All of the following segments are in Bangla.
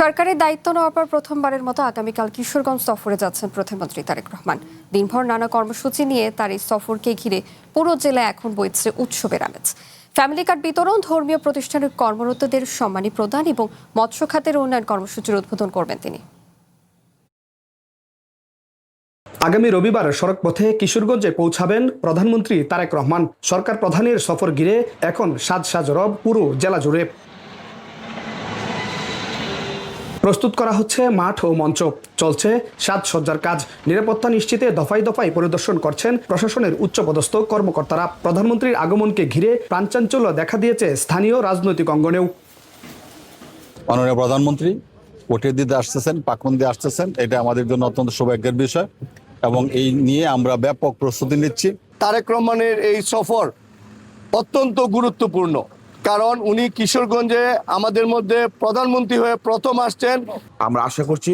সরকারের দায়িত্ব নেওয়ার পর প্রথমবারের মতো আগামীকাল কিশোরগঞ্জ সফরে যাচ্ছেন প্রধানমন্ত্রী তারেক রহমান। দিনভর নানা কর্মসূচি নিয়ে তার এই সফরকে ঘিরে পুরো জেলায় এখন বইছে উৎসবের আমেজ। ফ্যামিলি কার্ড বিতরণ, ধর্মীয় প্রতিষ্ঠানের কর্মরতদের সম্মানী প্রদান এবং মৎস্য খাতের উন্নয়ন কর্মসূচির উদ্বোধন করবেন তিনি। আগামী রবিবার সড়কপথে কিশোরগঞ্জে পৌঁছাবেন প্রধানমন্ত্রী তারেক রহমান। সরকার প্রধানের সফর ঘিরে এখন সাজ রব পুরো জেলা জুড়ে। প্রস্তুত করা হচ্ছে মাঠ ও মঞ্চ, চলছে সাজসজ্জার কাজ। নিরাপত্তা নিশ্চিতে দফায় দফায় পরিদর্শন করছেন প্রশাসনের উচ্চপদস্থ কর্মকর্তারা। প্রধানমন্ত্রীর আগমনকে ঘিরে প্রাণচাঞ্চল্য দেখা দিয়েছে স্থানীয় রাজনৈতিক অঙ্গনেও। মাননীয় প্রধানমন্ত্রী ভোটের দিতে আসতেছেন, পাকন দিয়ে আসতেছেন, এটা আমাদের জন্য অত্যন্ত সৌভাগ্যের বিষয় এবং এই নিয়ে আমরা ব্যাপক প্রস্তুতি নিচ্ছি। তারেক রহমানের এই সফর অত্যন্ত গুরুত্বপূর্ণ, কারণ উনি কিশোরগঞ্জে আমাদের মধ্যে প্রধানমন্ত্রী হয়ে প্রথম আসছেন। আমরা আশা করছি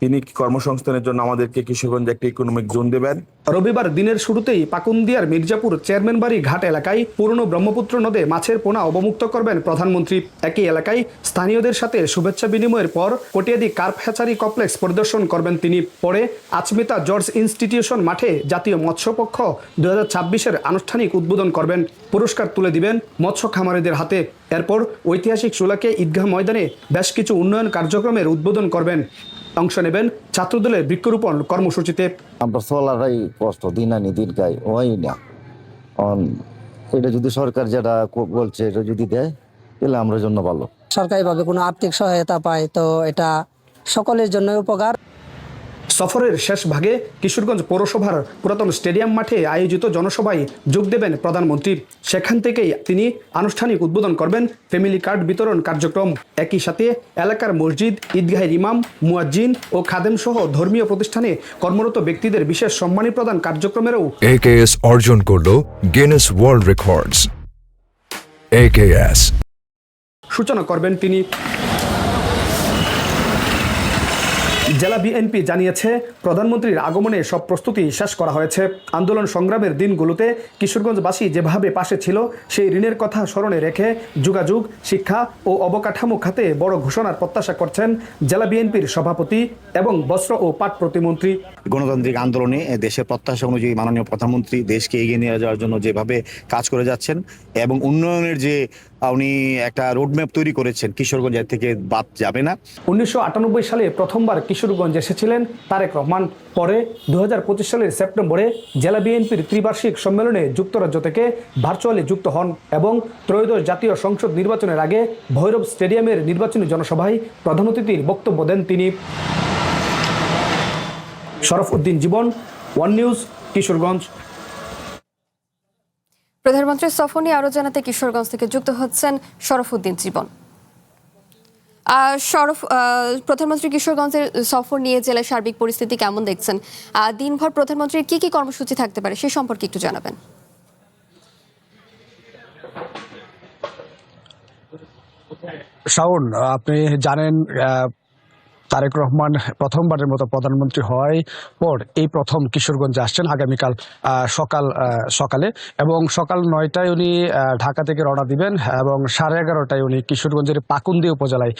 তিনি কর্মসংস্থানের জন্য আমাদেরকে কিশোরগঞ্জে একটি ইকোনমিক জোন দেবেন। রবিবার দিনের শুরুতেই পাকুন্দিয়ার মির্জাপুর চেয়ারম্যান বাড়ি ঘাট এলাকায় পুরনো ব্রহ্মপুত্র নদে মাছের পোনা অবমুক্ত করবেন প্রধানমন্ত্রী। একই এলাকায় স্থানীয়দের সাথে শুভেচ্ছা বিনিময়ের পর কটিয়াদি কার্প হ্যাচারি কমপ্লেক্স পরিদর্শন করবেন তিনি। পরে আচমিতা জর্জ ইনস্টিটিউশন মাঠে জাতীয় মৎস্যপক্ষ 2026-এর আনুষ্ঠানিক উদ্বোধন করবেন। পুরস্কার তুলে দিবেন মৎস্য খামারিদের হাতে। এরপর ঐতিহাসিক সুলাকে ঈদগাহ ময়দানে বেশ কিছু উন্নয়ন কার্যক্রমের উদ্বোধন করবেন। অংশ নেবেন ছাত্রদলের বৃক্ষরোপণ কর্মসূচিতে। আমরা চলাটাই কষ্ট, দিন আনি দিন গাই হয় না। এটা যদি সরকার যেটা বলছে এটা যদি দেয় তাহলে আমরা জন্য ভালো। সরকারিভাবে কোনো আর্থিক সহায়তা পায় তো এটা সকলের জন্য উপকার। সফরের শেষ ভাগে কিশোরগঞ্জ পৌরসভার পুরাতন স্টেডিয়াম মাঠে আয়োজিত জনসভায় যোগ দেবেন প্রধানমন্ত্রী। সেখান থেকেই তিনি আনুষ্ঠানিক উদ্বোধন করবেন ফ্যামিলি কার্ড বিতরণ কার্যক্রম। একই সাথে এলাকার মসজিদ, ঈদগাহের ইমাম, মুয়াজ্জিন ও খাদেম সহ ধর্মীয় প্রতিষ্ঠানে কর্মরত ব্যক্তিদের বিশেষ সম্মানী প্রদান কার্যক্রমেরও AKS অর্জন করল গিনেস ওয়ার্ল্ড রেকর্ডস। AKS সূচনা করবেন তিনি। জেলা বিএনপি জানিয়েছে প্রধানমন্ত্রীর আগমনে সব প্রস্তুতি শেষ করা হয়েছে। আন্দোলন সংগ্রামের দিনগুলোতে কিশোরগঞ্জবাসী যেভাবে পাশে ছিল সেই ঋণের কথা স্মরণে রেখে যোগাযোগ, শিক্ষা ও অবকাঠামো খাতে বড় ঘোষণার প্রত্যাশা করছেন জেলা বিএনপির সভাপতি এবং বস্ত্র ও পাট প্রতিমন্ত্রী। গণতান্ত্রিক আন্দোলনে দেশের প্রত্যাশা অনুযায়ী মাননীয় প্রধানমন্ত্রী দেশকে এগিয়ে নিয়ে যাওয়ার জন্য যেভাবে কাজ করে যাচ্ছেন এবং উন্নয়নের যে উনি একটা রোডম্যাপ তৈরি করেছেন, কিশোরগঞ্জ থেকে বাদ যাবে না। 1998 সালে প্রথমবার কিশোরগঞ্জ এসেছিলেন তারেক রহমান। পরে 2025 সালের সেপ্টেম্বরে জেলা বিএনপির ত্রিবার্ষিক সম্মেলনে যুক্তরাজ্য থেকে ভার্চুয়ালি যুক্ত হন এবং ত্রয়োদশ জাতীয় সংসদ নির্বাচনের আগে ভৈরব স্টেডিয়ামের নির্বাচনী জনসভায় প্রধান অতিথির বক্তব্য দেন তিনি। শরফউদ্দিন জীবন, ওয়ান নিউজ, কিশোরগঞ্জ। প্রধানমন্ত্রীর সফর নিয়ে আরো জানাতে কিশোরগঞ্জ থেকে যুক্ত হচ্ছেন শরফউদ্দিন জীবন। প্রধানমন্ত্রী কিশোরগঞ্জের সফর নিয়ে জেলার সার্বিক পরিস্থিতি কেমন দেখছেন? দিনভর প্রধানমন্ত্রীর কি কি কর্মসূচি থাকতে পারে সে সম্পর্কে একটু জানাবেন। শাওন, আপনি জানেন তারেক রহমান প্রথমবারের মতো প্রধানমন্ত্রী হওয়ার পর এই প্রথম কিশোরগঞ্জে আসছেন আগামীকাল সকালে এবং সকাল 9টায় উনি ঢাকা থেকে রওনা দিবেন এবং 11:30টায় উনি কিশোরগঞ্জের পাকুন্দি উপজেলায়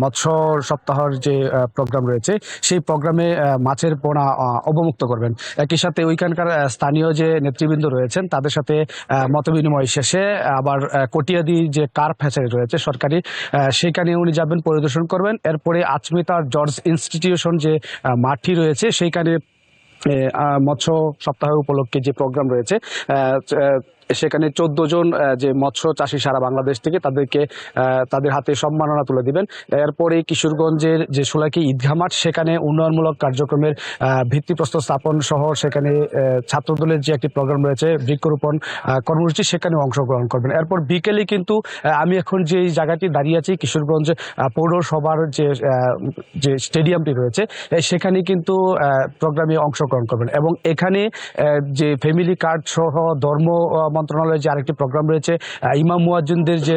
মৎস্য সপ্তাহের যে প্রোগ্রাম রয়েছে সেই প্রোগ্রামে মাছের পোনা অবমুক্ত করবেন। একই সাথে ওইখানকার স্থানীয় যে নেতৃবৃন্দ রয়েছেন তাদের সাথে মতবিনিময় শেষে আবার কটিয়াদি যে কার্প হ্যাচারি রয়েছে সরকারি, সেখানে উনি যাবেন, পরিদর্শন করবেন। এরপরে আচমিতা জর্জ ইনস্টিটিউশন যে মাঠটি রয়েছে সেইখানে মৎস্য সপ্তাহ উপলক্ষে যে প্রোগ্রাম রয়েছে সেখানে 14 জন যে মৎস্য চাষী সারা বাংলাদেশ থেকে তাদের হাতে সম্মাননা তুলে দিবেন। এরপরে কিশোরগঞ্জের যে সোলাকি ঈদগাহ মাঠ সেখানে উন্নয়নমূলক কার্যক্রমের ভিত্তিপ্রস্তর স্থাপন সহ সেখানে ছাত্রদলের যে একটি প্রোগ্রাম রয়েছে বৃক্ষরোপণ কর্মসূচি সেখানে অংশগ্রহণ করবেন। এরপর বিকেলে কিন্তু আমি এখন যে জায়গাটি দাঁড়িয়ে আছি কিশোরগঞ্জ পৌরসভার যে স্টেডিয়ামটি রয়েছে সেখানে কিন্তু প্রোগ্রামে অংশগ্রহণ করবেন এবং এখানে যে ফ্যামিলি কার্ড সহ ধর্ম মন্ত্রণালয়ের যে আরেকটি প্রোগ্রাম রয়েছে ইমাম মুয়াজ্জিনদের যে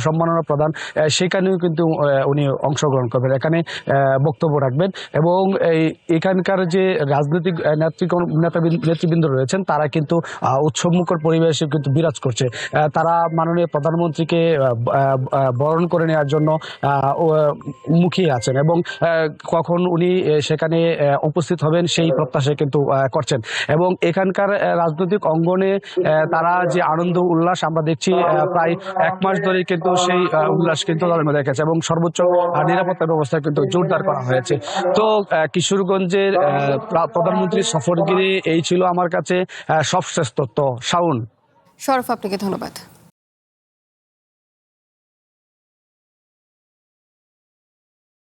সম্মাননা প্রদান সেখানেও কিন্তু উনি অংশগ্রহণ করবেন, এখানে বক্তব্য রাখবেন। এবং এখানকার যে রাজনৈতিক নেতৃবৃন্দ রয়েছেন তারা কিন্তু উৎসবমুখর পরিবেশে কিন্তু বিরাজ করছে। তারা মাননীয় প্রধানমন্ত্রীকে বরণ করে নেওয়ার জন্য মুখিয়ে আছেন এবং কখন উনি সেখানে উপস্থিত হবেন সেই প্রত্যাশা কিন্তু করছেন। এবং এখানকার রাজনৈতিক অঙ্গনে তারা যে আনন্দ উল্লাস আমরা দেখছি, প্রায় 1 মাস ধরে কিন্তু সেই উল্লাস কিন্তু তাদের মধ্যে দেখেছে এবং সর্বোচ্চ নিরাপত্তা ব্যবস্থা কিন্তু জোরদার করা হয়েছে। তো কিশোরগঞ্জের প্রধানমন্ত্রীর সফর ঘিরে এই ছিল আমার কাছে সবশেষ তথ্য। শাওন। শরফ, আপনাকে ধন্যবাদ।